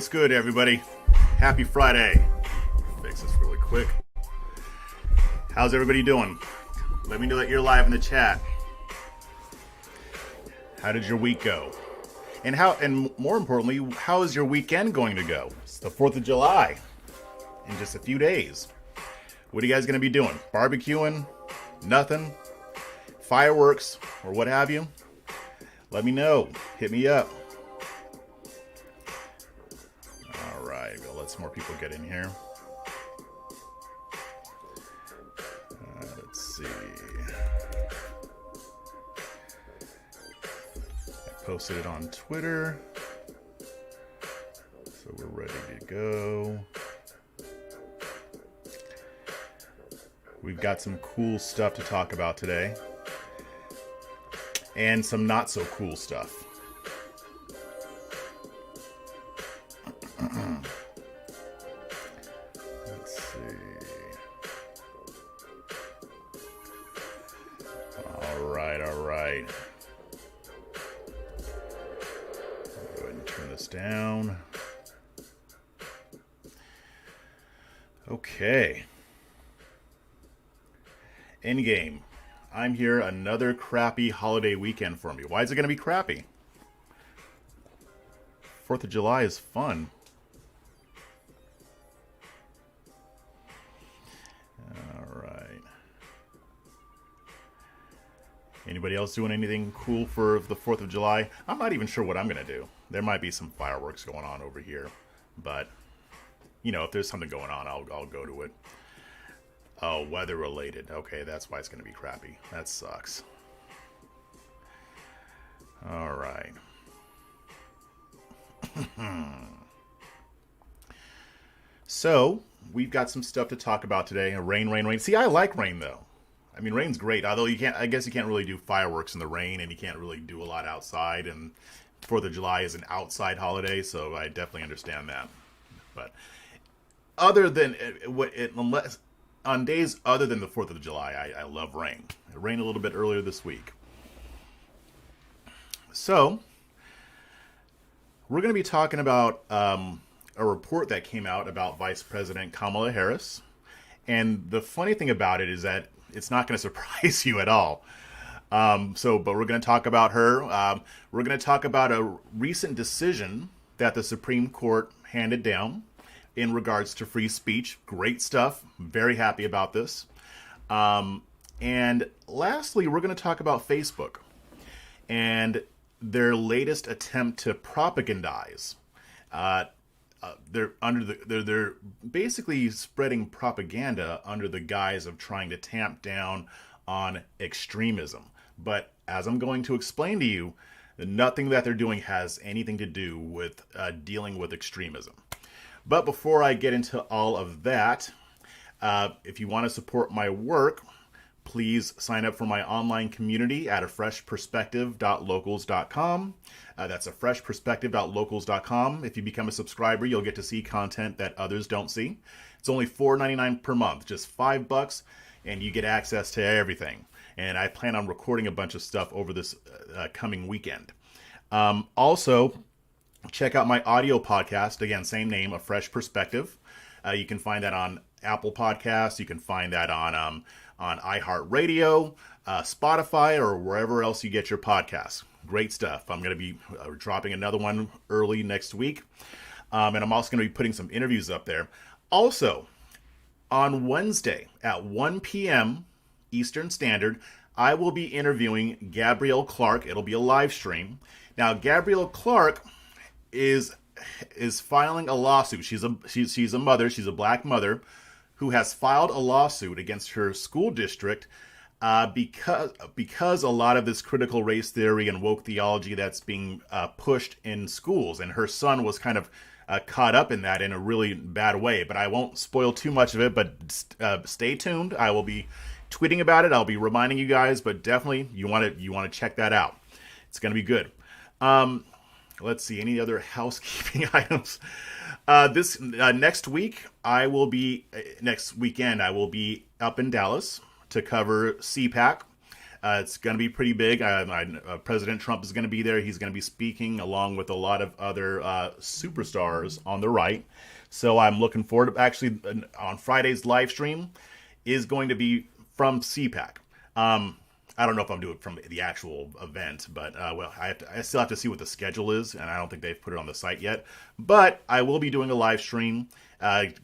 What's good, everybody? Happy Friday. Fix this really quick. How's everybody doing? Let me know that you're live in the chat. How did your week go? And more importantly, how is your weekend going to go? It's the 4th of July in just a few days. What are you guys going to be doing? Barbecuing? Nothing? Fireworks? Or what have you? Let me know. Hit me up. All right, we'll let some more people get in here. Let's see. I posted it on Twitter, so we're ready to go. We've got some cool stuff to talk about today, and some not so cool stuff. Let's see. All right. Go ahead and turn this down. Okay. Endgame. I'm here, another crappy holiday weekend for me. Why is it going to be crappy? 4th of July is fun. All right. Anybody else doing anything cool for the 4th of July? I'm not even sure what I'm going to do. There might be some fireworks going on over here. But, you know, if there's something going on, I'll go to it. Oh, weather related. Okay, that's why it's going to be crappy. That sucks. All right. So, we've got some stuff to talk about today. Rain. See, I like rain, though. I mean, rain's great. Although I guess you can't really do fireworks in the rain, and you can't really do a lot outside. And 4th of July is an outside holiday, so I definitely understand that. But other than unless on days other than the 4th of July, I love rain. It rained a little bit earlier this week. So, we're going to be talking about a report that came out about Vice President Kamala Harris. And the funny thing about it is that it's not going to surprise you at all. But we're going to talk about her. We're going to talk about a recent decision that the Supreme Court handed down in regards to free speech. Great stuff. Very happy about this. And lastly, we're going to talk about Facebook and their latest attempt to propagandize. They're basically spreading propaganda under the guise of trying to tamp down on extremism. But as I'm going to explain to you, nothing that they're doing has anything to do with dealing with extremism. But before I get into all of that, if you want to support my work, please sign up for my online community at afreshperspective.locals.com. That's afreshperspective.locals.com. If you become a subscriber, you'll get to see content that others don't see. It's only $4.99 per month, just $5, and you get access to everything. And I plan on recording a bunch of stuff over this coming weekend. Also, check out my audio podcast. Again, same name, A Fresh Perspective. You can find that on Apple Podcasts. You can find that on iHeartRadio, Spotify, or wherever else you get your podcasts. Great stuff. I'm going to be dropping another one early next week. And I'm also going to be putting some interviews up there. Also, on Wednesday at 1 p.m. Eastern Standard, I will be interviewing Gabrielle Clark. It'll be a live stream. Now, Gabrielle Clark is filing a lawsuit. She's a mother. She's a black mother who has filed a lawsuit against her school district because a lot of this critical race theory and woke theology that's being pushed in schools, and her son was kind of caught up in that in a really bad way. But I won't spoil too much of it. But stay tuned. I will be tweeting about it. I'll be reminding you guys. But definitely, you want to check that out. It's going to be good. Let's see, any other housekeeping items? This next weekend, I will be up in Dallas to cover CPAC. It's going to be pretty big. President Trump is going to be there. He's going to be speaking along with a lot of other superstars on the right. So I'm looking forward to actually on Friday's live stream is going to be from CPAC. I don't know if I'm doing it from the actual event, but I still have to see what the schedule is, and I don't think they've put it on the site yet. But I will be doing a live stream,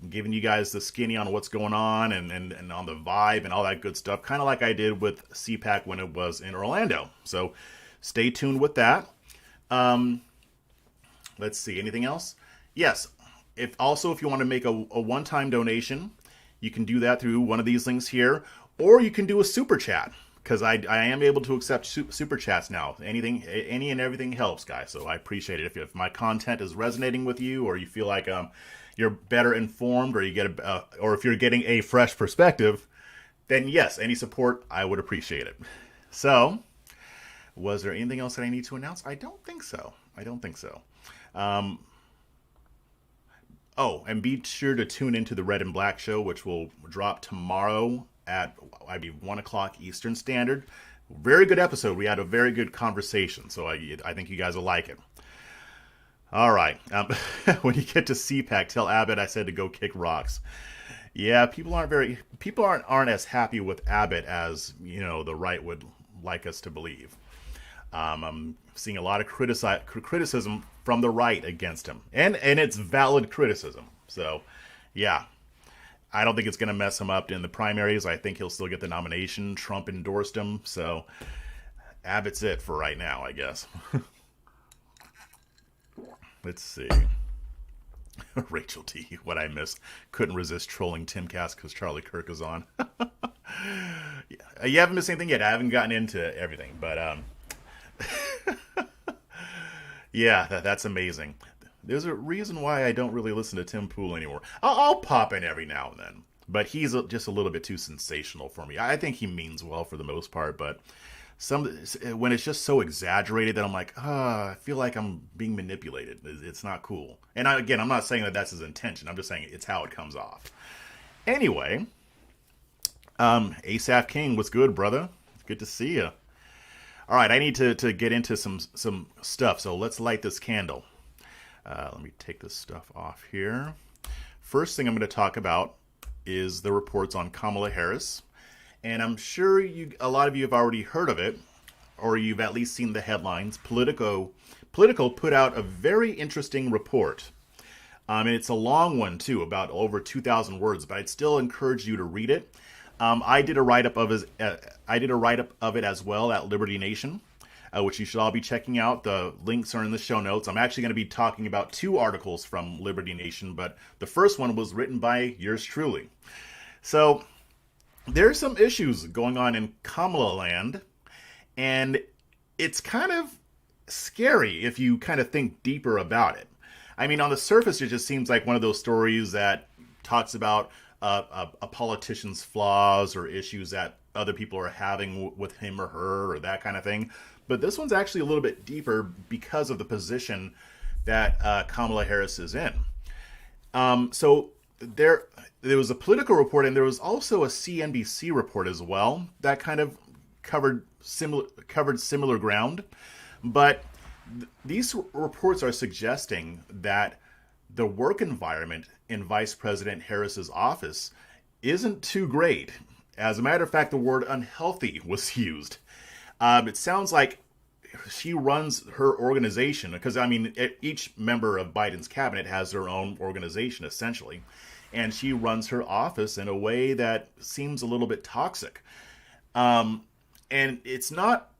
giving you guys the skinny on what's going on and on the vibe and all that good stuff, kind of like I did with CPAC when it was in Orlando. So stay tuned with that. Let's see, anything else? Yes. If you want to make a one-time donation, you can do that through one of these links here, or you can do a super chat, because I am able to accept super chats now. Any and everything helps, guys. So I appreciate it. If my content is resonating with you, or you feel like you're better informed, or or if you're getting a fresh perspective, then yes, any support, I would appreciate it. So, was there anything else that I need to announce? I don't think so. And be sure to tune into the Red and Black Show, which will drop tomorrow at 1 o'clock Eastern Standard. Very good episode. We had a very good conversation, so I think you guys will like it. All right. When you get to CPAC, tell Abbott I said to go kick rocks. Yeah, people aren't as happy with Abbott as the right would like us to believe. I'm seeing a lot of criticism from the right against him, and it's valid criticism. So, yeah. I don't think it's going to mess him up in the primaries. I think he'll still get the nomination. Trump endorsed him, so Abbott's it for right now, I guess. Let's see. Rachel T, what I missed. Couldn't resist trolling Timcast because Charlie Kirk is on. You haven't missed anything yet. I haven't gotten into everything, but yeah, that's amazing. There's a reason why I don't really listen to Tim Pool anymore. I'll pop in every now and then, but he's just a little bit too sensational for me. I think he means well for the most part, but when it's just so exaggerated that I'm like, I feel like I'm being manipulated. It's not cool. And again, I'm not saying that that's his intention. I'm just saying it's how it comes off. Anyway, Asaph King, what's good, brother? Good to see you. All right, I need to get into some stuff, so let's light this candle. Let me take this stuff off here. First thing I'm going to talk about is the reports on Kamala Harris. And I'm sure a lot of you have already heard of it, or you've at least seen the headlines. Politico put out a very interesting report. And it's a long one, too, about over 2,000 words, but I'd still encourage you to read it. I did a write-up of it as well at Liberty Nation, which you should all be checking out. The links are in the show notes. I'm actually going to be talking about 2 articles from Liberty Nation, but the first one was written by yours truly. So there's some issues going on in Kamala land, and it's kind of scary if you kind of think deeper about it. I mean, on the surface, it just seems like one of those stories that talks about a politician's flaws or issues that other people are having with him or her or that kind of thing. But this one's actually a little bit deeper because of the position that Kamala Harris is in. So there was a Politico report, and there was also a CNBC report as well that kind of covered similar ground. But these reports are suggesting that the work environment in Vice President Harris's office isn't too great. As a matter of fact, the word unhealthy was used. It sounds like she runs her organization, because, I mean, each member of Biden's cabinet has their own organization, essentially. And she runs her office in a way that seems a little bit toxic. And it's not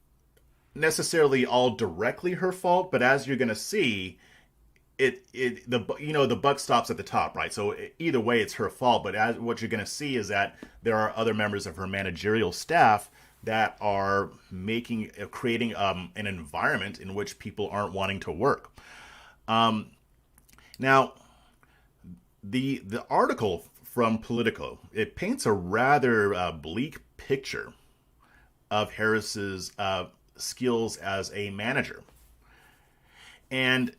necessarily all directly her fault, but as you're going to see, the buck stops at the top, right? So either way, it's her fault. But what you're going to see is that there are other members of her managerial staff that are creating an environment in which people aren't wanting to work. Now, the article from Politico, it paints a rather bleak picture of Harris's skills as a manager. And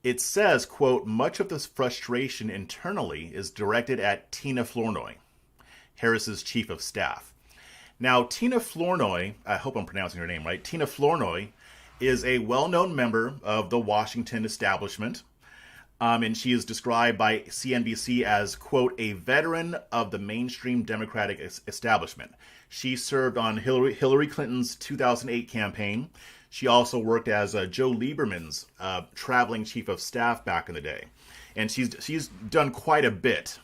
it says, quote, much of this frustration internally is directed at Tina Flournoy, Harris's chief of staff. Now, Tina Flournoy, I hope I'm pronouncing her name right, Tina Flournoy is a well-known member of the Washington establishment. And she is described by CNBC as, quote, a veteran of the mainstream Democratic establishment. She served on Hillary Clinton's 2008 campaign. She also worked as Joe Lieberman's traveling chief of staff back in the day. And she's done quite a bit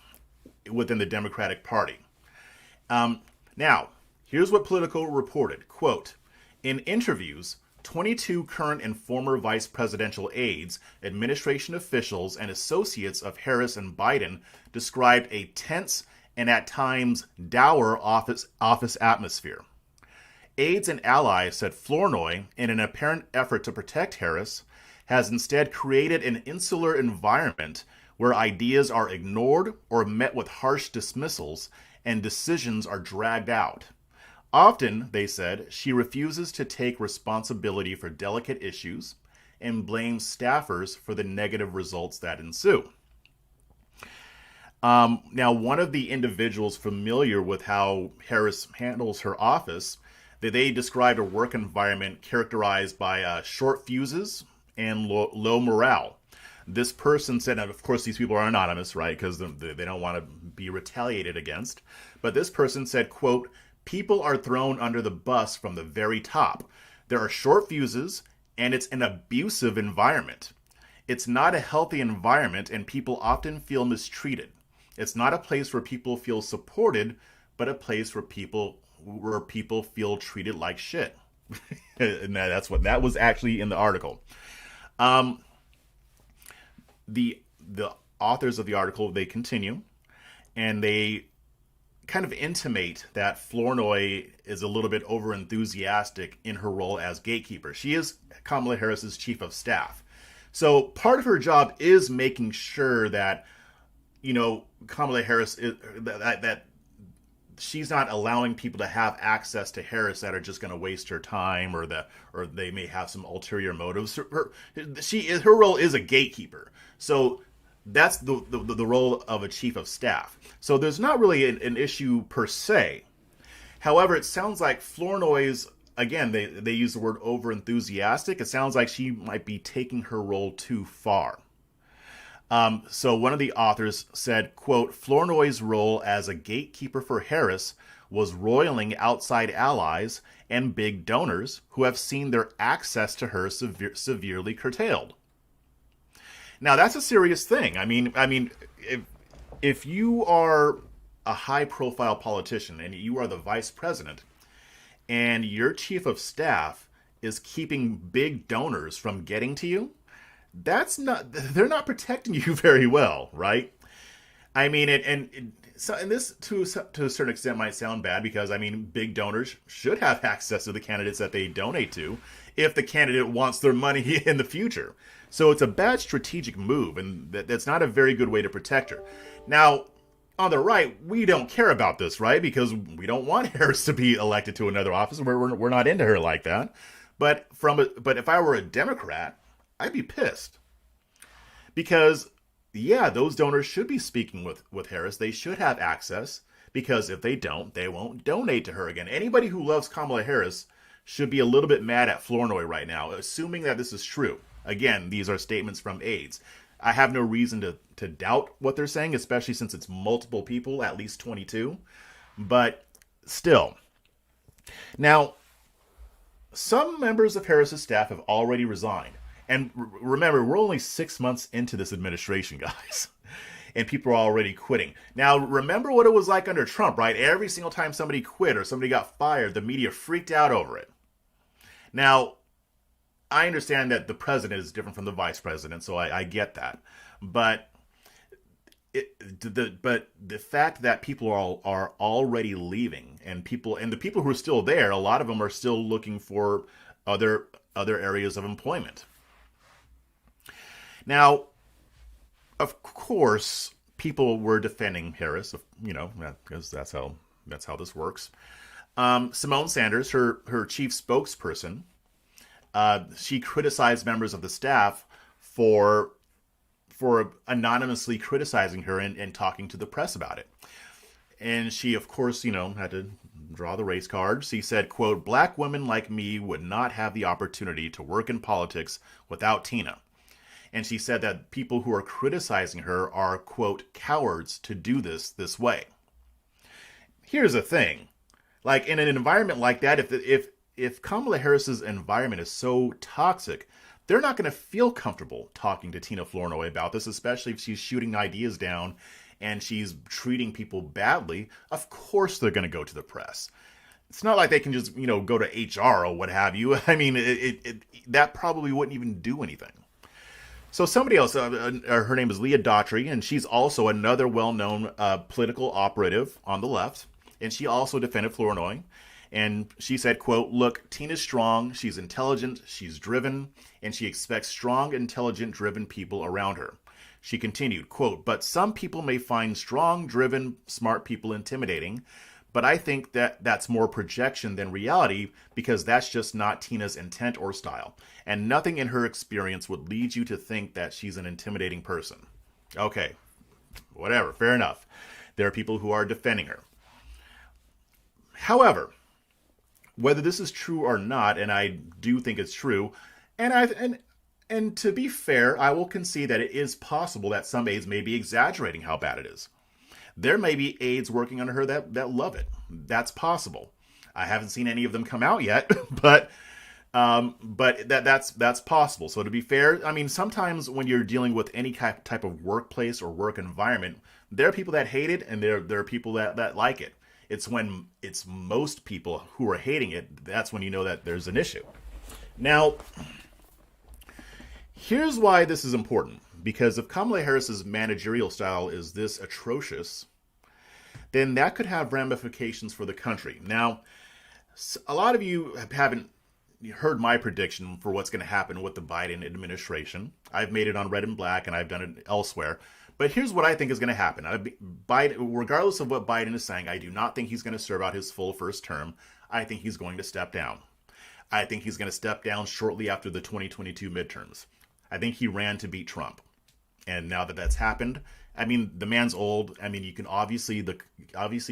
within the Democratic Party. Now, here's what Politico reported. Quote, in interviews, 22 current and former vice presidential aides, administration officials, and associates of Harris and Biden described a tense and at times dour office atmosphere. Aides and allies said Flournoy, in an apparent effort to protect Harris, has instead created an insular environment where ideas are ignored or met with harsh dismissals and decisions are dragged out. Often, they said, she refuses to take responsibility for delicate issues and blames staffers for the negative results that ensue. Now, one of the individuals familiar with how Harris handles her office, they described a work environment characterized by short fuses and low morale. This person said, and of course these people are anonymous, right, because they don't want to be retaliated against, but this person said, quote, people are thrown under the bus from the very top. There are short fuses, and it's an abusive environment. It's not a healthy environment, and people often feel mistreated. It's not a place where people feel supported, but a place where people feel treated like shit. And that was actually in the article. The authors of the article, they continue, and they kind of intimate that Flournoy is a little bit overenthusiastic in her role as gatekeeper. She is Kamala Harris's chief of staff. So part of her job is making sure that, Kamala Harris, that she's not allowing people to have access to Harris that are just going to waste her time or they may have some ulterior motives. Her role is a gatekeeper. So that's the role of a chief of staff. So there's not really an issue per se. However, it sounds like Flournoy's, again, they use the word overenthusiastic. It sounds like she might be taking her role too far. So one of the authors said, quote, Flournoy's role as a gatekeeper for Harris was roiling outside allies and big donors who have seen their access to her severely curtailed. Now, that's a serious thing. I mean, if you are a high-profile politician and you are the vice president and your chief of staff is keeping big donors from getting to you, they're not protecting you very well, right? I mean, and this to a certain extent might sound bad because, big donors should have access to the candidates that they donate to if the candidate wants their money in the future. So it's a bad strategic move, and that's not a very good way to protect her. Now, on the right, we don't care about this, right? Because we don't want Harris to be elected to another office. We're not into her like that. But if I were a Democrat, I'd be pissed. Because, yeah, those donors should be speaking with Harris. They should have access, because if they don't, they won't donate to her again. Anybody who loves Kamala Harris should be a little bit mad at Flournoy right now, assuming that this is true. Again, these are statements from aides. I have no reason to doubt what they're saying, especially since it's multiple people, at least 22. But still. Now, some members of Harris's staff have already resigned. And remember, we're only 6 months into this administration, guys. And people are already quitting. Now, remember what it was like under Trump, right? Every single time somebody quit or somebody got fired, the media freaked out over it. Now, I understand that the president is different from the vice president, so I get that. But the fact that people are already leaving, and the people who are still there, a lot of them are still looking for other areas of employment. Now, of course, people were defending Harris, because that's how this works. Simone Sanders, her chief spokesperson, she criticized members of the staff for anonymously criticizing her and talking to the press about it. And she, of course, had to draw the race card. She said, quote, "Black women like me would not have the opportunity to work in politics without Tina." And she said that people who are criticizing her are, quote, "cowards to do this way." Here's the thing. Like, in an environment like that, if Kamala Harris's environment is so toxic, they're not going to feel comfortable talking to Tina Flournoy about this, especially if she's shooting ideas down and she's treating people badly. Of course they're going to go to the press. It's not like they can just, go to HR or what have you. I mean, that probably wouldn't even do anything. So somebody else, her name is Leah Daughtry, and she's also another well-known political operative on the left, and she also defended Flournoy. And she said, quote, "Look, Tina's strong, she's intelligent, she's driven, and she expects strong, intelligent, driven people around her." She continued, quote, "But some people may find strong, driven, smart people intimidating, but I think that that's more projection than reality because that's just not Tina's intent or style. And nothing in her experience would lead you to think that she's an intimidating person." Okay, whatever, fair enough. There are people who are defending her. However, whether this is true or not, and I do think it's true, and to be fair, I will concede that it is possible that some aides may be exaggerating how bad it is. There may be aides working under her that love it. That's possible. I haven't seen any of them come out yet, but that's possible. So to be fair, I mean, sometimes when you're dealing with any type of workplace or work environment, there are people that hate it and there are people that like it. It's when it's most people who are hating it, that's when you know that there's an issue. Now, here's why this is important. Because if Kamala Harris's managerial style is this atrocious, then that could have ramifications for the country. Now, a lot of you haven't heard my prediction for what's going to happen with the Biden administration. I've made it on Red and Black, and I've done it elsewhere. But here's what I think is going to happen. Biden, regardless of what Biden is saying, I do not think he's going to serve out his full first term. I think he's going to step down. I think he's going to step down shortly after the 2022 midterms. I think he ran to beat Trump. And now that that's happened, I mean, the man's old. I mean, you can obviously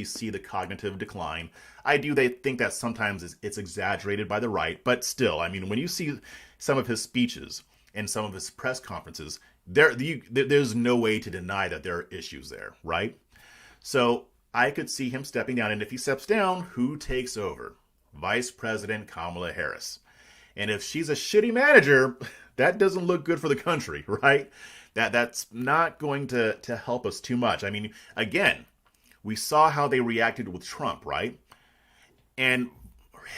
see the cognitive decline. I do think that sometimes it's exaggerated by the right, but still, I mean, when you see some of his speeches and some of his press conferences, there's no way to deny that there are issues there, right? So I could see him stepping down, and if he steps down, who takes over? Vice President Kamala Harris. And if she's a shitty manager, that doesn't look good for the country, right? That's not going to help us too much. I mean, again, we saw how they reacted with Trump, right? And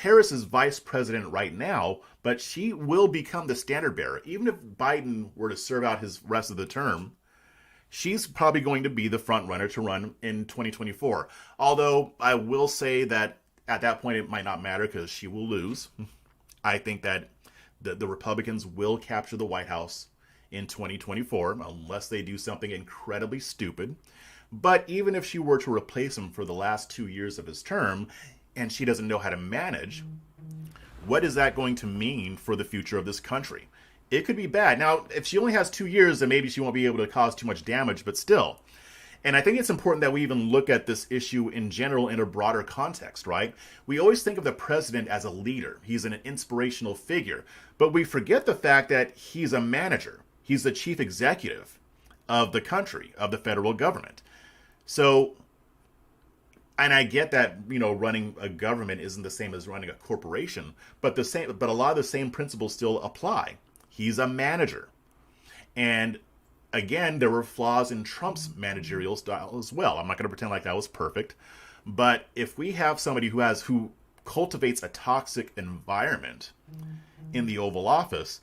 Harris is vice president right now, but she will become the standard bearer. Even if Biden were to serve out his rest of the term, she's probably going to be the front runner to run in 2024. Although I will say that at that point it might not matter because she will lose. I think that the Republicans will capture the White House in 2024 unless they do something incredibly stupid. But even if she were to replace him for the last 2 years of his term and she doesn't know how to manage, what is that going to mean for the future of this country? It could be bad. Now, if she only has 2 years, then maybe she won't be able to cause too much damage, but still. And I think it's important that we even look at this issue in general in a broader context, right? We always think of the president as a leader. He's an inspirational figure. But we forget the fact that he's a manager. He's the chief executive of the country, of the federal government. So, and I get that, running a government isn't the same as running a corporation, but a lot of the same principles still apply. He's a manager. And again, there were flaws in Trump's managerial style as well. I'm not going to pretend like that was perfect. But if we have somebody who cultivates a toxic environment in the Oval Office,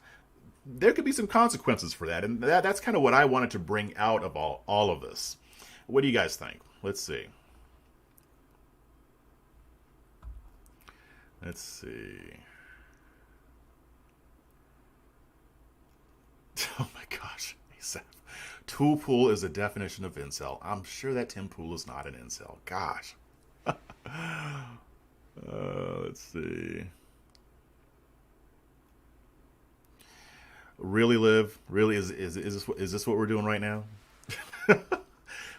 there could be some consequences for that. And that's kind of what I wanted to bring out of all of this. What do you guys think? Let's see. Oh my gosh. Tool Pool is a definition of incel. I'm sure that Tim Pool is not an incel. Gosh. Let's see. Really, Liv? Really, is this what we're doing right now?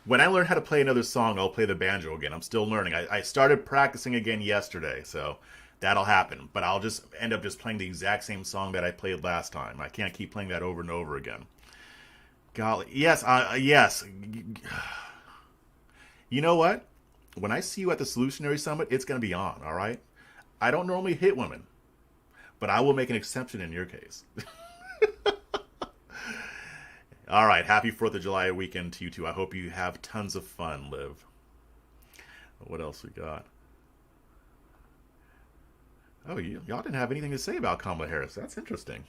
When I learn how to play another song, I'll play the banjo again. I'm still learning. I started practicing again yesterday, so that'll happen. But I'll just end up just playing the exact same song that I played last time. I can't keep playing that over and over again. Golly, yes, yes. You know what? When I see you at the Solutionary Summit, it's going to be on, all right? I don't normally hit women, but I will make an exception in your case. All right, happy 4th of July weekend to you two. I hope you have tons of fun, Liv. What else we got? Oh, y'all didn't have anything to say about Kamala Harris. That's interesting.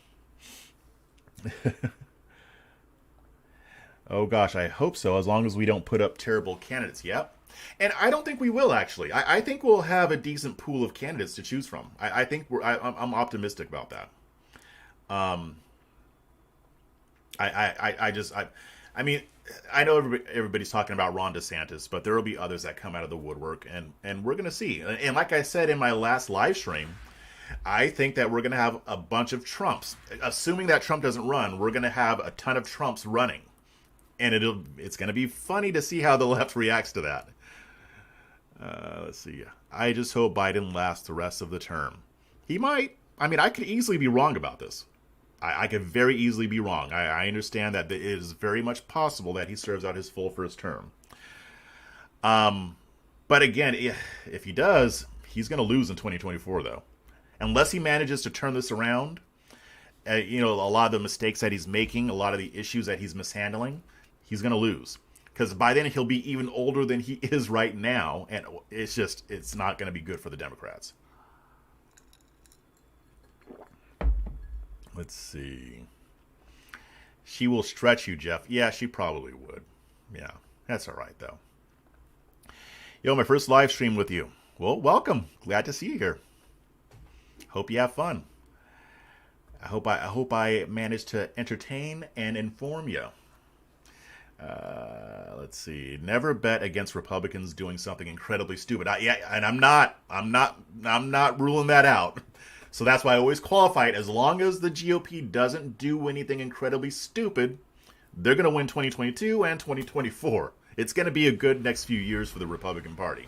Oh gosh, I hope so, as long as we don't put up terrible candidates. Yep. And I don't think we will, actually. I think we'll have a decent pool of candidates to choose from. I think I'm optimistic about that. Um, I mean, I know everybody's talking about Ron DeSantis, but there will be others that come out of the woodwork, and we're going to see. And like I said in my last live stream, I think that we're going to have a bunch of Trumps. Assuming that Trump doesn't run, we're going to have a ton of Trumps running. And it's going to be funny to see how the left reacts to that. Let's see. I just hope Biden lasts the rest of the term. He might. I mean, I could easily be wrong about this. I could very easily be wrong. I understand that it is very much possible that he serves out his full first term. But again, if he does, he's going to lose in 2024, though. Unless he manages to turn this around, a lot of the mistakes that he's making, a lot of the issues that he's mishandling, he's going to lose. Because by then he'll be even older than he is right now, and it's not going to be good for the Democrats. Let's see. She will stretch you, Jeff. Yeah, she probably would. Yeah, that's all right, though. My first live stream with you. Well, welcome. Glad to see you here. Hope you have fun. I hope I managed to entertain and inform you. Let's see. Never bet against Republicans doing something incredibly stupid. And I'm not ruling that out. So that's why I always qualify it. As long as the GOP doesn't do anything incredibly stupid, they're going to win 2022 and 2024. It's going to be a good next few years for the Republican Party.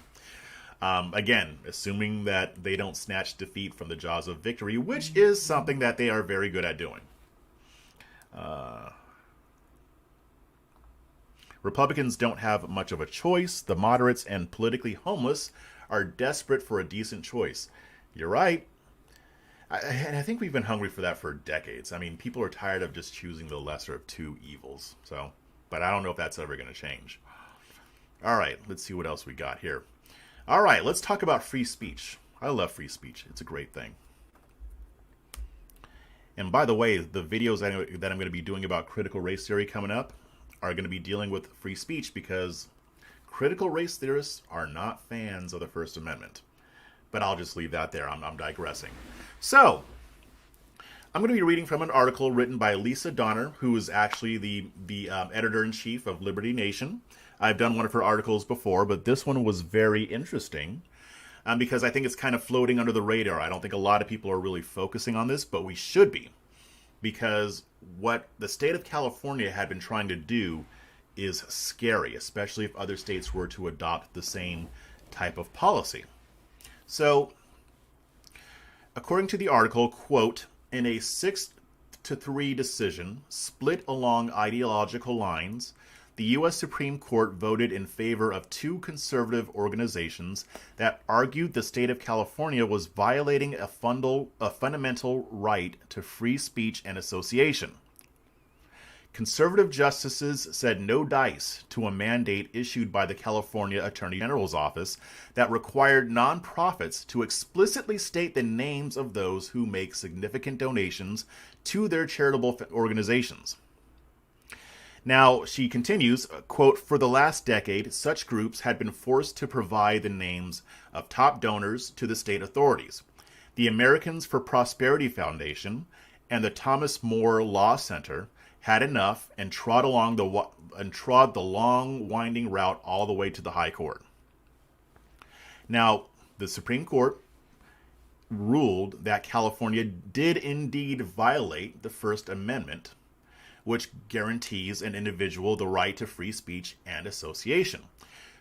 Again, assuming that they don't snatch defeat from the jaws of victory, which is something that they are very good at doing. Republicans don't have much of a choice. The moderates and politically homeless are desperate for a decent choice. You're right. And I think we've been hungry for that for decades. I mean, people are tired of just choosing the lesser of two evils. But I don't know if that's ever going to change. All right, let's see what else we got here. All right, let's talk about free speech. I love free speech. It's a great thing. And by the way, the videos that I'm going to be doing about critical race theory coming up are going to be dealing with free speech, because critical race theorists are not fans of the First Amendment. But I'll just leave that there. I'm digressing. So, I'm going to be reading from an article written by Lisa Donner, who is actually the editor-in-chief of Liberty Nation. I've done one of her articles before, but this one was very interesting because I think it's kind of floating under the radar. I don't think a lot of people are really focusing on this, but we should be. Because what the state of California had been trying to do is scary, especially if other states were to adopt the same type of policy. So, according to the article, quote, in a 6-3 decision split along ideological lines, the U.S. Supreme Court voted in favor of two conservative organizations that argued the state of California was violating a fundamental right to free speech and association. Conservative justices said no dice to a mandate issued by the California Attorney General's office that required nonprofits to explicitly state the names of those who make significant donations to their charitable organizations. Now, she continues, quote, for the last decade, such groups had been forced to provide the names of top donors to the state authorities. The Americans for Prosperity Foundation and the Thomas More Law Center had enough and trod the long, winding route all the way to the High Court. Now, the Supreme Court ruled that California did indeed violate the First Amendment which guarantees an individual the right to free speech and association.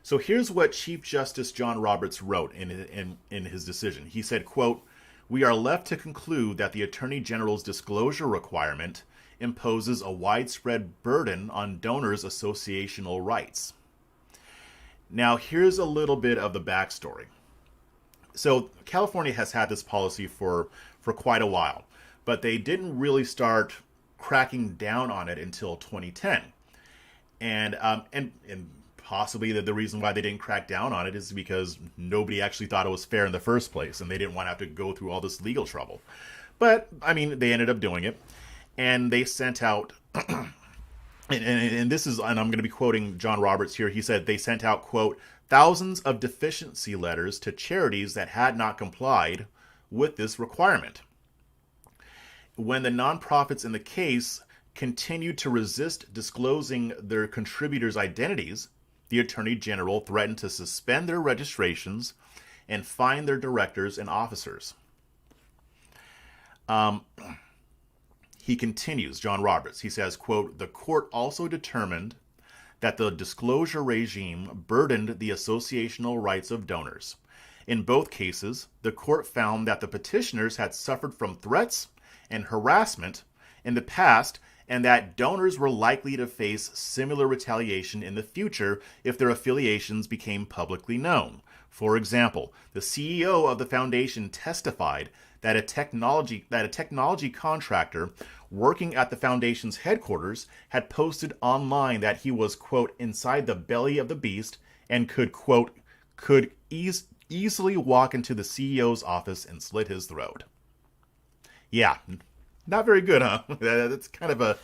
So here's what Chief Justice John Roberts wrote in his decision. He said, quote, "We are left to conclude that the Attorney General's disclosure requirement imposes a widespread burden on donors' associational rights." Now, here's a little bit of the backstory. So California has had this policy for quite a while, but they didn't really start cracking down on it until 2010. And possibly the reason why they didn't crack down on it is because nobody actually thought it was fair in the first place, and they didn't want to have to go through all this legal trouble. But, I mean, they ended up doing it, and they sent out, and this is, and I'm going to be quoting John Roberts here, he said they sent out, quote, "thousands of deficiency letters to charities that had not complied with this requirement. When the nonprofits in the case continued to resist disclosing their contributors' identities, the Attorney General threatened to suspend their registrations and fine their directors and officers." He continues, John Roberts, he says, quote, "The court also determined that the disclosure regime burdened the associational rights of donors. In both cases, the court found that the petitioners had suffered from threats and harassment in the past, and that donors were likely to face similar retaliation in the future if their affiliations became publicly known. For example, the CEO of the foundation testified that a technology contractor working at the foundation's headquarters had posted online that he was, quote, inside the belly of the beast and could, quote, easily walk into the CEO's office and slit his throat. Yeah, not very good, huh? That's kind of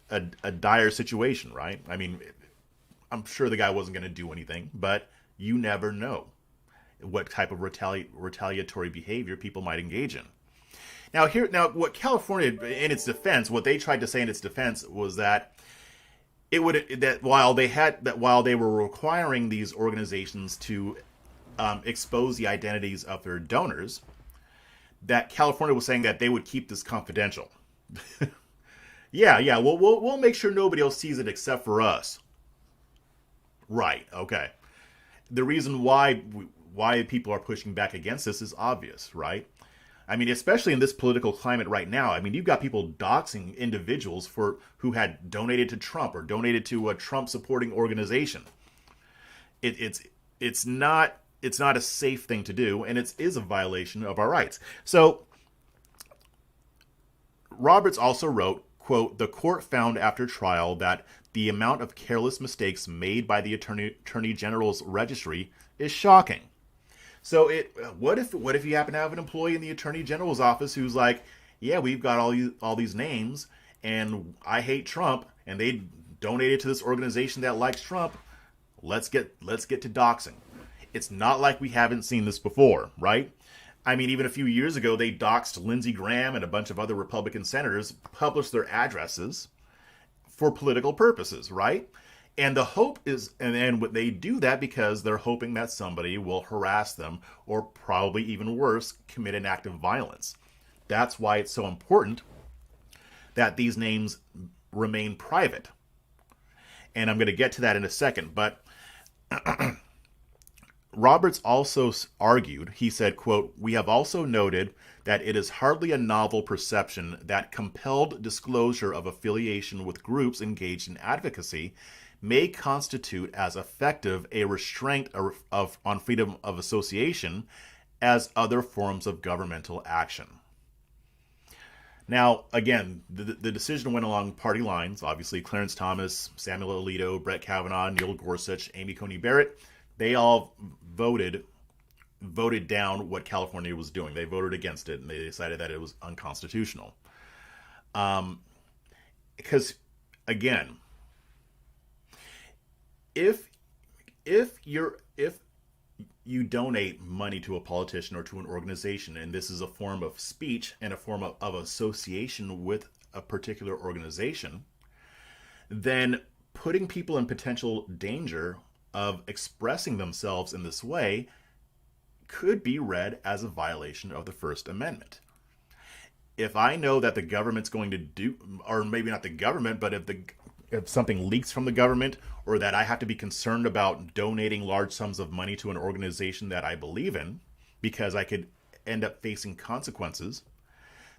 a dire situation, right? I mean, I'm sure the guy wasn't going to do anything, but you never know what type of retaliatory behavior people might engage in. Now, what California, in its defense, what they tried to say in its defense was that while they were requiring these organizations to expose the identities of their donors, that California was saying that they would keep this confidential. Yeah, we'll make sure nobody else sees it except for us. Right, okay. The reason why people are pushing back against this is obvious, right? I mean, especially in this political climate right now. I mean, you've got people doxing individuals who had donated to Trump or donated to a Trump-supporting organization. It's not a safe thing to do, and it is a violation of our rights. So, Roberts also wrote, quote, "The court found after trial that the amount of careless mistakes made by the Attorney General's registry is shocking." So what if you happen to have an employee in the Attorney General's office who's like, yeah, we've got all these names, and I hate Trump, and they donated to this organization that likes Trump. Let's get to doxing. It's not like we haven't seen this before, right? I mean, even a few years ago, they doxed Lindsey Graham and a bunch of other Republican senators, published their addresses for political purposes, right? And the hope is, and they do that because they're hoping that somebody will harass them or probably even worse, commit an act of violence. That's why it's so important that these names remain private. And I'm going to get to that in a second, but Roberts also argued, he said, quote, "We have also noted that it is hardly a novel perception that compelled disclosure of affiliation with groups engaged in advocacy may constitute as effective a restraint on freedom of association as other forms of governmental action." Now, again, the decision went along party lines. Obviously, Clarence Thomas, Samuel Alito, Brett Kavanaugh, Neil Gorsuch, Amy Coney Barrett, they all voted down what California was doing. They voted against it, and they decided that it was unconstitutional. Because, again, if you donate money to a politician or to an organization, and this is a form of speech and a form of association with a particular organization, then putting people in potential danger of expressing themselves in this way could be read as a violation of the First Amendment. if I know that the government's going to do, or maybe not the government, but if something leaks from the government, or that I have to be concerned about donating large sums of money to an organization that I believe in, because I could end up facing consequences,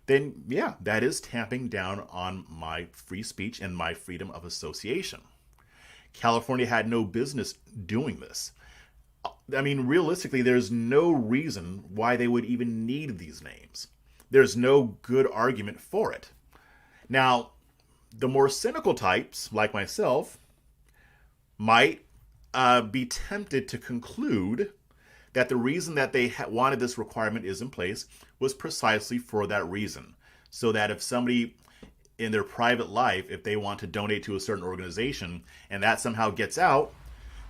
then yeah, that is tamping down on my free speech and my freedom of association. California had no business doing this. I mean, realistically, there's no reason why they would even need these names. There's no good argument for it. Now, the more cynical types, like myself, might be tempted to conclude that the reason that they wanted this requirement is in place was precisely for that reason. So that if somebody in their private life, if they want to donate to a certain organization and that somehow gets out,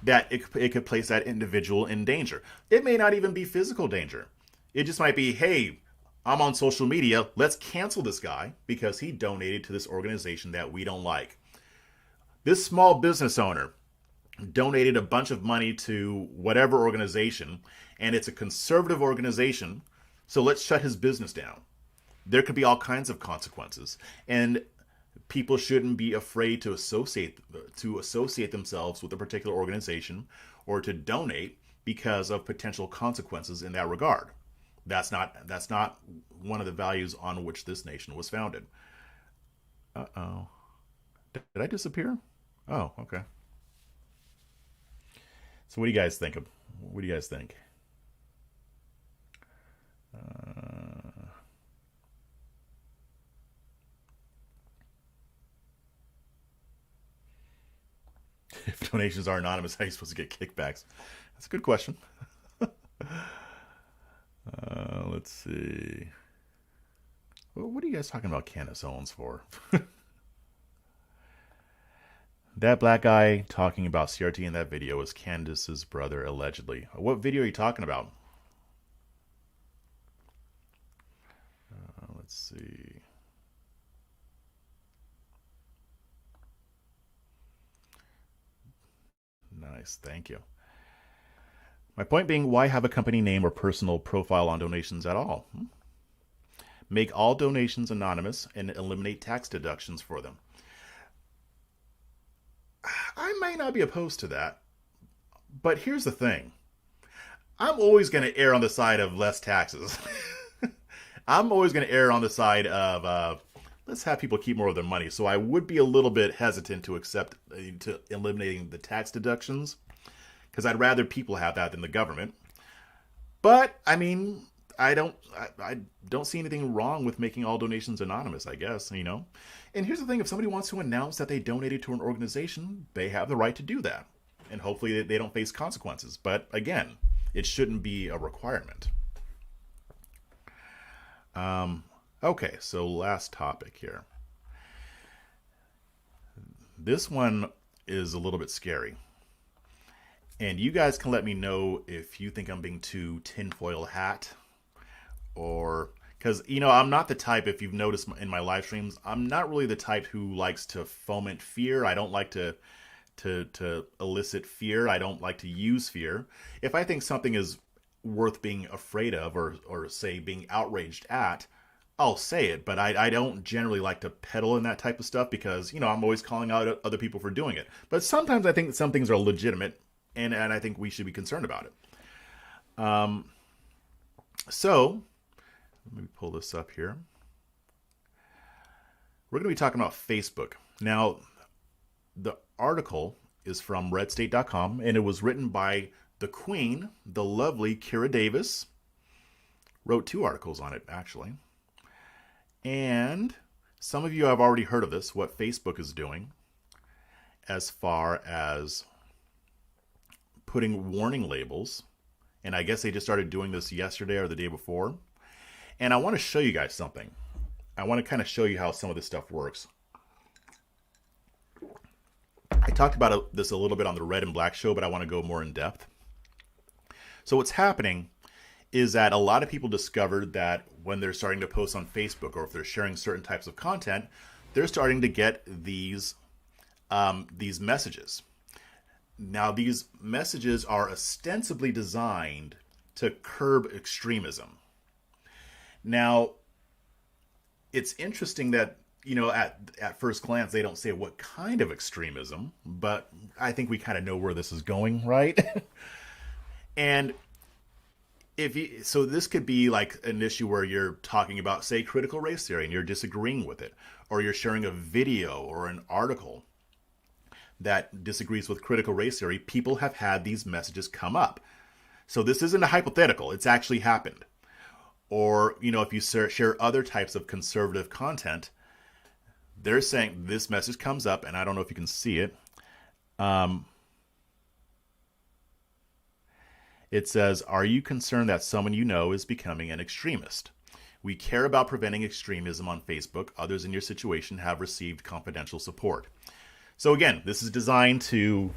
that it could place that individual in danger. It may not even be physical danger. It just might be, hey, I'm on social media, let's cancel this guy because he donated to this organization that we don't like. This small business owner donated a bunch of money to whatever organization, and it's a conservative organization, so let's shut his business down. There could be all kinds of consequences, and people shouldn't be afraid to associate themselves with a particular organization or to donate because of potential consequences in that regard. That's not one of the values on which this nation was founded. Uh-oh. Did I disappear? Oh, okay. So what do you guys think? What do you guys think? If donations are anonymous, how are you supposed to get kickbacks? That's a good question. Let's see. What are you guys talking about Candace Owens for? That black guy talking about CRT in that video was Candace's brother, allegedly. What video are you talking about? Let's see. Nice, thank you. My point being, why have a company name or personal profile on donations at all? Make all donations anonymous and eliminate tax deductions for them. I may not be opposed to that, but here's the thing. I'm always going to err on the side of less taxes. I'm always going to err on the side of let's have people keep more of their money. So I would be a little bit hesitant to eliminating the tax deductions, because I'd rather people have that than the government. But I mean, I don't see anything wrong with making all donations anonymous, I guess, you know. And here's the thing, if somebody wants to announce that they donated to an organization, they have the right to do that. And hopefully they don't face consequences. But again, it shouldn't be a requirement. Okay, so last topic here. This one is a little bit scary. And you guys can let me know if you think I'm being too tinfoil hat, or because, you know, I'm not the type, if you've noticed in my live streams, I'm not really the type who likes to foment fear. I don't like to elicit fear. I don't like to use fear. If I think something is worth being afraid of, or say being outraged at, I'll say it. But I don't generally like to peddle in that type of stuff because, you know, I'm always calling out other people for doing it. But sometimes I think some things are legitimate, and I think we should be concerned about it. So let me pull this up here. We're going to be talking about Facebook. Now, the article is from redstate.com, and it was written by the Queen, the lovely Kira Davis. Wrote 2 articles on it, actually. And some of you have already heard of this, what Facebook is doing as far as putting warning labels. And I guess they just started doing this yesterday or the day before. And I want to show you guys something. I want to kind of show you how some of this stuff works. I talked about this a little bit on the Red and Black show, but I want to go more in depth. So what's happening is that a lot of people discovered that when they're starting to post on Facebook, or if they're sharing certain types of content, they're starting to get these messages. Now, these messages are ostensibly designed to curb extremism. Now, it's interesting that, at first glance, they don't say what kind of extremism, but I think we kind of know where this is going, right? And so this could be like an issue where you're talking about, say, critical race theory and you're disagreeing with it, or you're sharing a video or an article that disagrees with critical race theory. People have had these messages come up. So this isn't a hypothetical, it's actually happened. Or, if you share other types of conservative content, they're saying this message comes up, and I don't know if you can see it. It says, "Are you concerned that someone you know is becoming an extremist? We care about preventing extremism on Facebook. Others in your situation have received confidential support." So again, this is designed to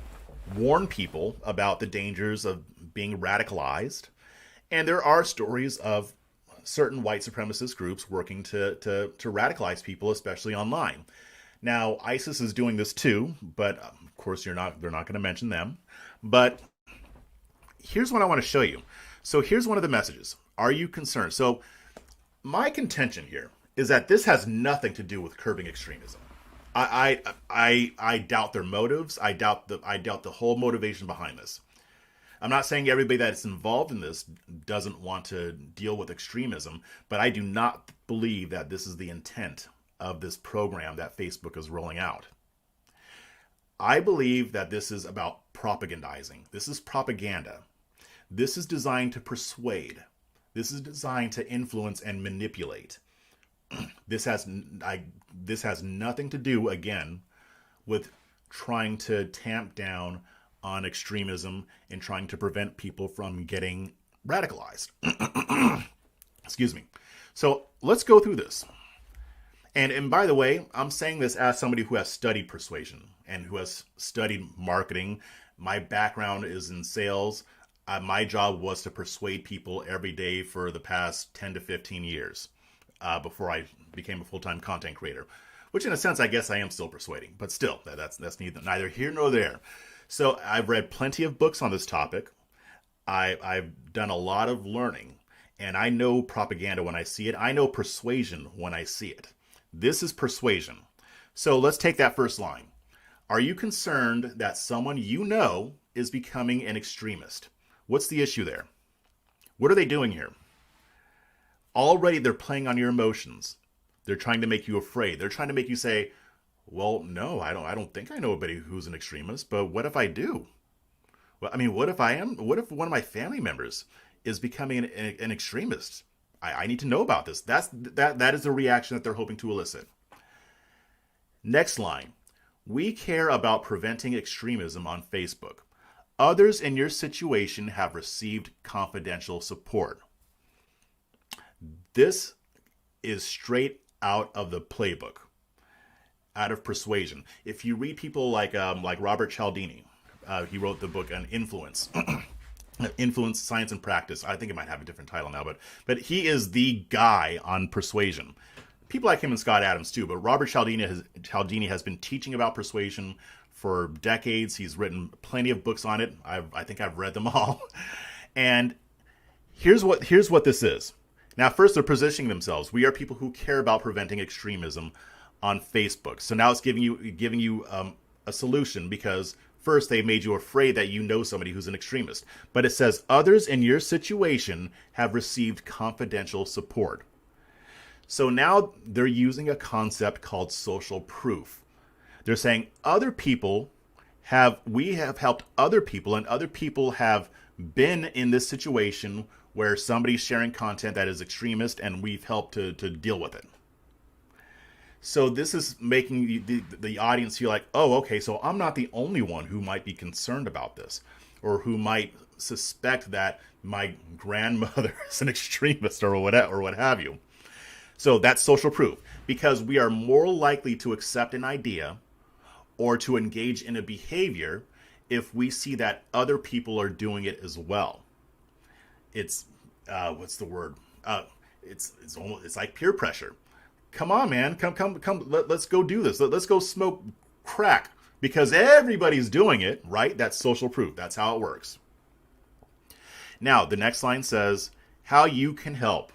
warn people about the dangers of being radicalized. And there are stories of certain white supremacist groups working to radicalize people, especially online. Now, ISIS is doing this too, but of course they're not going to mention them. But here's what I want to show you. So here's one of the messages. Are you concerned? So my contention here is that this has nothing to do with curbing extremism. I doubt their motives. I doubt the whole motivation behind this. I'm not saying everybody that's involved in this doesn't want to deal with extremism, but I do not believe that this is the intent of this program that Facebook is rolling out. I believe that this is about propagandizing. This is propaganda. This is designed to persuade. This is designed to influence and manipulate. This has nothing to do, again, with trying to tamp down on extremism and trying to prevent people from getting radicalized. Excuse me. So let's go through this. And by the way, I'm saying this as somebody who has studied persuasion and who has studied marketing. My background is in sales. My job was to persuade people every day for the past 10 to 15 years before I became a full-time content creator, which in a sense, I guess I am still persuading, but still, that's neither here nor there. So I've read plenty of books on this topic. I've done a lot of learning, and I know propaganda when I see it. I know persuasion when I see it. This is persuasion. So let's take that first line. Are you concerned that someone you know is becoming an extremist? What's the issue there? What are they doing here? Already they're playing on your emotions. They're trying to make you afraid. They're trying to make you say, well, no, I don't think I know anybody who's an extremist, but what if I do? Well, I mean, what if I am? What if one of my family members is becoming an extremist? I need to know about this. That is the reaction that they're hoping to elicit. Next line. We care about preventing extremism on Facebook. Others in your situation have received confidential support. This is straight out of the playbook, out of persuasion. If you read people like Robert Cialdini, he wrote the book on Influence, Influence, Science, and Practice. I think it might have a different title now, but he is the guy on persuasion. People like him and Scott Adams too, but Robert Cialdini has been teaching about persuasion for decades. He's written plenty of books on it. I think I've read them all. And here's what this is. Now, first, they're positioning themselves. We are people who care about preventing extremism on Facebook. So now it's giving you a solution, because first they made you afraid that you know somebody who's an extremist. But it says others in your situation have received confidential support. So now they're using a concept called social proof. They're saying we have helped other people, and other people have been in this situation where somebody's sharing content that is extremist, and we've helped to deal with it. So this is making the audience feel like, oh, okay, so I'm not the only one who might be concerned about this, or who might suspect that my grandmother is an extremist or what have you. So that's social proof, because we are more likely to accept an idea or to engage in a behavior if we see that other people are doing it as well. It's what's the word? It's like peer pressure. Come on, man, come. Let's go do this. Let's go smoke crack because everybody's doing it, right? That's social proof. That's how it works. Now, the next line says how you can help.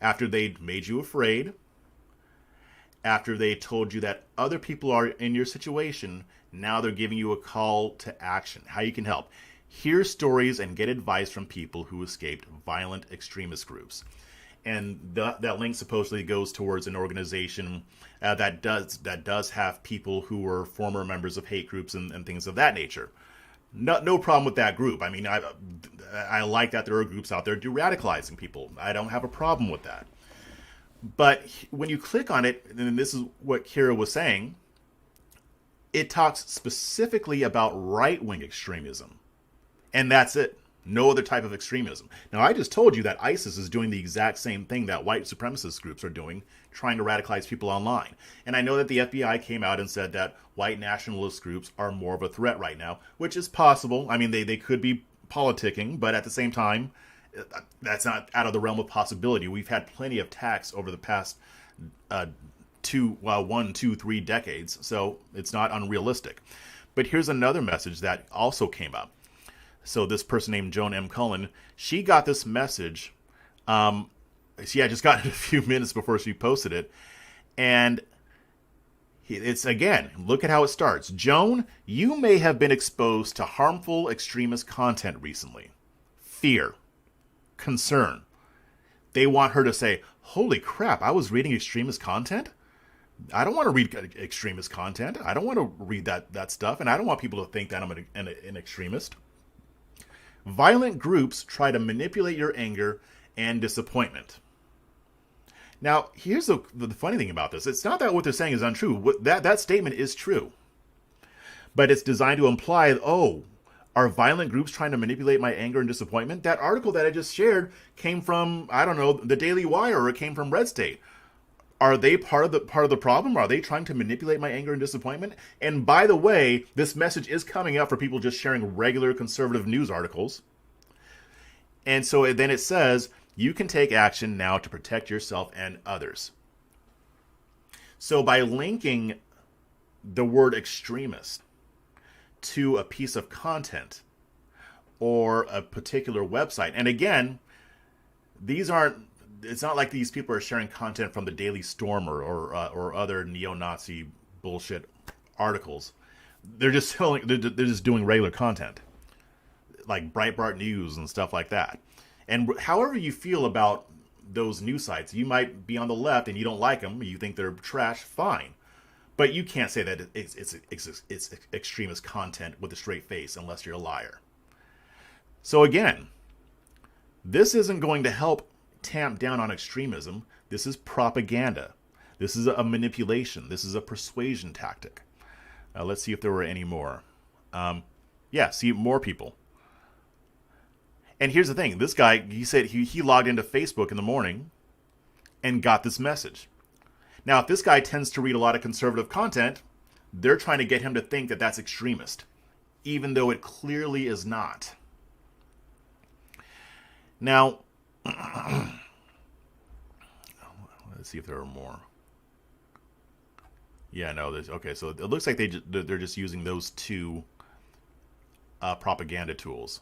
After they made you afraid, after they told you that other people are in your situation. Now they're giving you a call to action, how you can help. Hear stories and get advice from people who escaped violent extremist groups. And that link supposedly goes towards an organization that does have people who were former members of hate groups and things of that nature. No problem with that group. I mean, I like that there are groups out there de-radicalizing people. I don't have a problem with that. But when you click on it, and this is what Kira was saying, it talks specifically about right-wing extremism. And that's it. No other type of extremism. Now, I just told you that ISIS is doing the exact same thing that white supremacist groups are doing, trying to radicalize people online. And I know that the FBI came out and said that white nationalist groups are more of a threat right now, which is possible. I mean, they could be politicking, but at the same time, that's not out of the realm of possibility. We've had plenty of attacks over the past 1, 2, 3 decades, so it's not unrealistic. But here's another message that also came up. So this person named Joan M. Cullen, she got this message. She had just gotten it a few minutes before she posted it. And it's, again, look at how it starts. Joan, you may have been exposed to harmful extremist content recently. Fear. Concern. They want her to say, holy crap, I was reading extremist content? I don't want to read extremist content. I don't want to read that stuff. And I don't want people to think that I'm an extremist. Violent groups try to manipulate your anger and disappointment. Now, here's the funny thing about this. It's not that what they're saying is untrue. That statement is true. But it's designed to imply, are violent groups trying to manipulate my anger and disappointment? That article that I just shared came from, I don't know, the Daily Wire, or it came from Red State. Are they part of the problem? Are they trying to manipulate my anger and disappointment? And by the way, this message is coming up for people just sharing regular conservative news articles. And so then it says, you can take action now to protect yourself and others. So by linking the word extremist to a piece of content or a particular website, and again, it's not like these people are sharing content from the Daily Stormer or other neo-Nazi bullshit articles. They're just doing regular content, like Breitbart News and stuff like that. And however you feel about those news sites, you might be on the left and you don't like them, you think they're trash, fine. But you can't say that it's extremist content with a straight face unless you're a liar. So again, this isn't going to help tamp down on extremism. This is propaganda. This is a manipulation. This is a persuasion tactic. Let's see if there were any more. See more people. And here's the thing. This guy, he said he logged into Facebook in the morning and got this message. Now, if this guy tends to read a lot of conservative content, they're trying to get him to think that that's extremist, even though it clearly is not. Now, let's see if there are more. Yeah, no. Okay, so it looks like they're just using those two propaganda tools.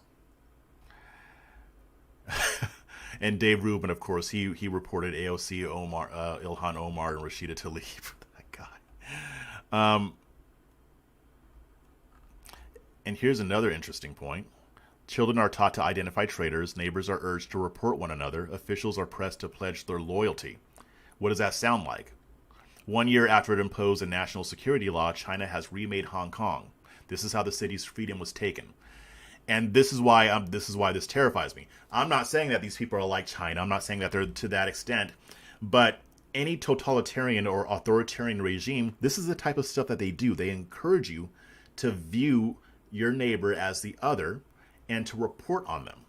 And Dave Rubin, of course, he reported AOC, Ilhan Omar, and Rashida Tlaib. That guy. And here's another interesting point. Children are taught to identify traitors. Neighbors are urged to report one another. Officials are pressed to pledge their loyalty. What does that sound like? 1 year after it imposed a national security law, China has remade Hong Kong. This is how the city's freedom was taken. And this is why this terrifies me. I'm not saying that these people are like China. I'm not saying that they're to that extent. But any totalitarian or authoritarian regime, this is the type of stuff that they do. They encourage you to view your neighbor as the other and to report on them,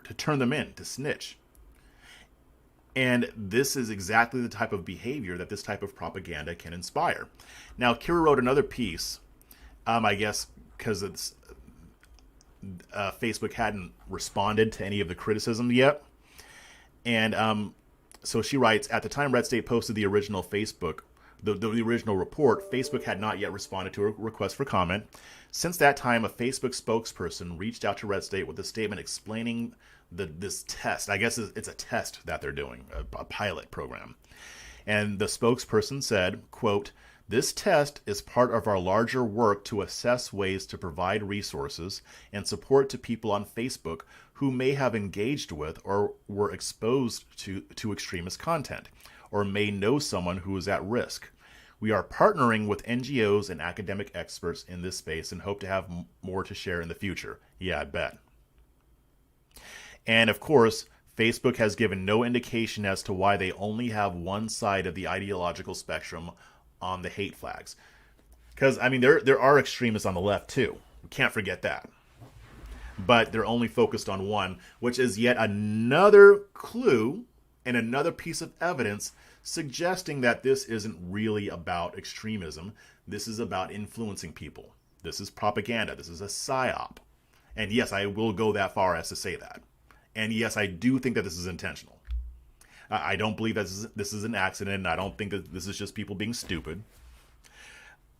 to turn them in, to snitch. And this is exactly the type of behavior that this type of propaganda can inspire. Now, Kira wrote another piece, I guess because it's Facebook hadn't responded to any of the criticism yet. And so she writes, at the time Red State posted the original the original report, Facebook had not yet responded to a request for comment. Since that time, a Facebook spokesperson reached out to Red State with a statement explaining this test. I guess it's a test that they're doing, a pilot program. And the spokesperson said, quote, "This test is part of our larger work to assess ways to provide resources and support to people on Facebook who may have engaged with or were exposed to extremist content, or may know someone who is at risk. We are partnering with NGOs and academic experts in this space and hope to have more to share in the future." Yeah, I bet. And of course, Facebook has given no indication as to why they only have one side of the ideological spectrum on the hate flags. Because, I mean, there are extremists on the left, too. We can't forget that. But they're only focused on one, which is yet another clue and another piece of evidence suggesting that this isn't really about extremism. This is about influencing people. This is propaganda. This is a psyop. And yes, I will go that far as to say that. And yes, I do think that this is intentional. I don't believe that this is an accident, and I don't think that this is just people being stupid.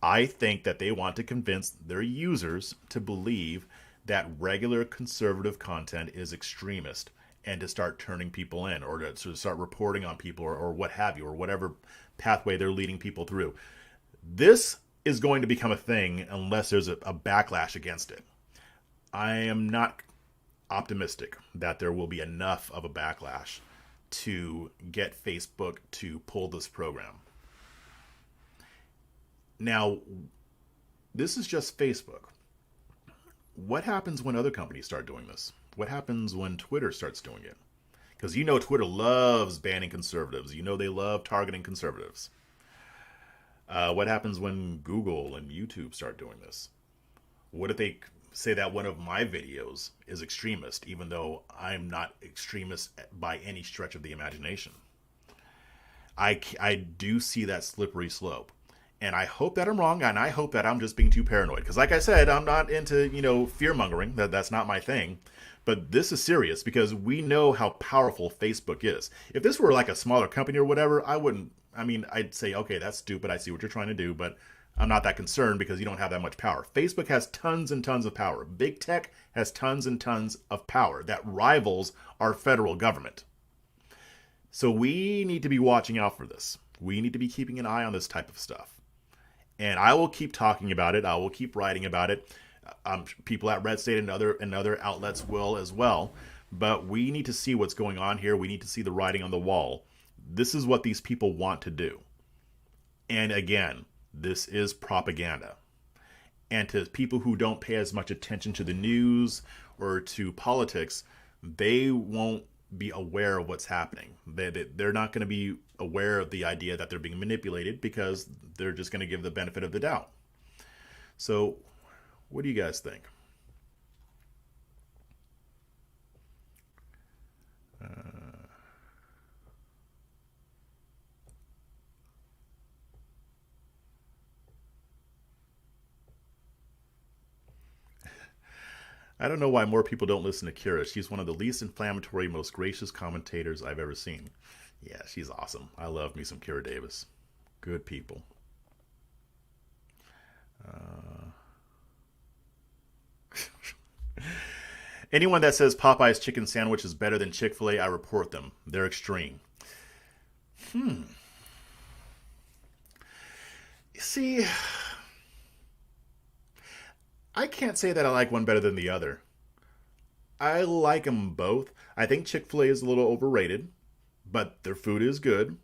I think that they want to convince their users to believe that regular conservative content is extremist, and to start turning people in, or to start reporting on people, or what have you, or whatever pathway they're leading people through. This is going to become a thing unless there's a backlash against it. I am not optimistic that there will be enough of a backlash to get Facebook to pull this program. Now, this is just Facebook. What happens when other companies start doing this? What happens when Twitter starts doing it? Because you know Twitter loves banning conservatives. You know they love targeting conservatives. What happens when Google and YouTube start doing this? What if they say that one of my videos is extremist, even though I'm not extremist by any stretch of the imagination? I do see that slippery slope. And I hope that I'm wrong, and I hope that I'm just being too paranoid. Because like I said, I'm not into, fear-mongering. That's not my thing. But this is serious, because we know how powerful Facebook is. If this were like a smaller company or whatever, I'd say, okay, that's stupid. I see what you're trying to do, but I'm not that concerned because you don't have that much power. Facebook has tons and tons of power. Big tech has tons and tons of power that rivals our federal government. So we need to be watching out for this. We need to be keeping an eye on this type of stuff. And I will keep talking about it. I will keep writing about it. People at Red State and other outlets will as well. But we need to see what's going on here. We need to see the writing on the wall. This is what these people want to do. And again, this is propaganda. And to people who don't pay as much attention to the news or to politics, they won't be aware of what's happening. They're not going to be aware of the idea that they're being manipulated because they're just going to give the benefit of the doubt. So, what do you guys think? I don't know why more people don't listen to Kira. She's one of the least inflammatory, most gracious commentators I've ever seen. Yeah, she's awesome. I love me some Kira Davis. Good people. Anyone that says Popeye's chicken sandwich is better than Chick-fil-A, I report them. They're extreme. See, I can't say that I like one better than the other. I like them both. I think Chick-fil-A is a little overrated, but their food is good.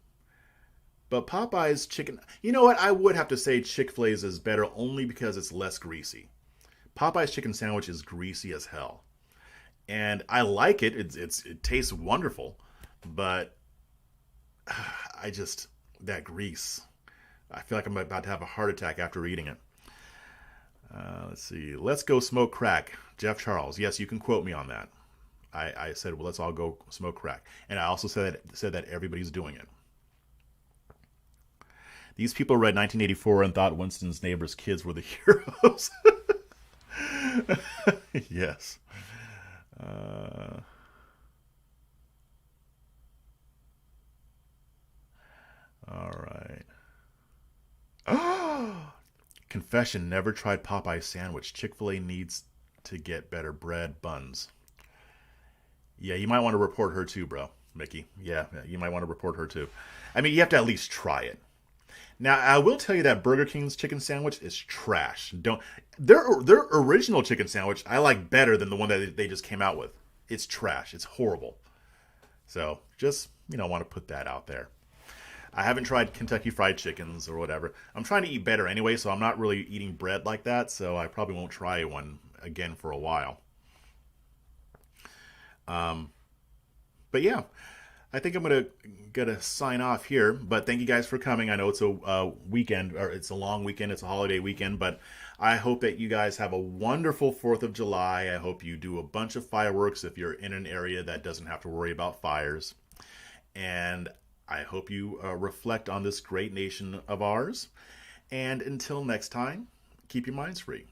But Popeye's chicken... You know what? I would have to say Chick-fil-A's is better only because it's less greasy. Popeye's chicken sandwich is greasy as hell. And I like it. It tastes wonderful. But that grease. I feel like I'm about to have a heart attack after eating it. Let's see. Let's go smoke crack. Jeff Charles. Yes, you can quote me on that. I said, well, let's all go smoke crack. And I also said that everybody's doing it. These people read 1984 and thought Winston's neighbor's kids were the heroes. Yes. All right. Confession, never tried Popeye's sandwich. Chick-fil-A needs to get better bread buns. Yeah, you might want to report her too, bro. Mickey. Yeah, you might want to report her too. I mean, you have to at least try it. Now, I will tell you that Burger King's chicken sandwich is trash. Don't their original chicken sandwich I like better than the one that they just came out with. It's trash. It's horrible. So just want to put that out there. I haven't tried Kentucky Fried Chickens or whatever. I'm trying to eat better anyway, so I'm not really eating bread like that. So I probably won't try one again for a while. But yeah, I think I'm gonna sign off here. But thank you guys for coming. I know it's a weekend, or it's a long weekend. It's a holiday weekend, but I hope that you guys have a wonderful 4th of July. I hope you do a bunch of fireworks if you're in an area that doesn't have to worry about fires. And I hope you reflect on this great nation of ours. And until next time, keep your minds free.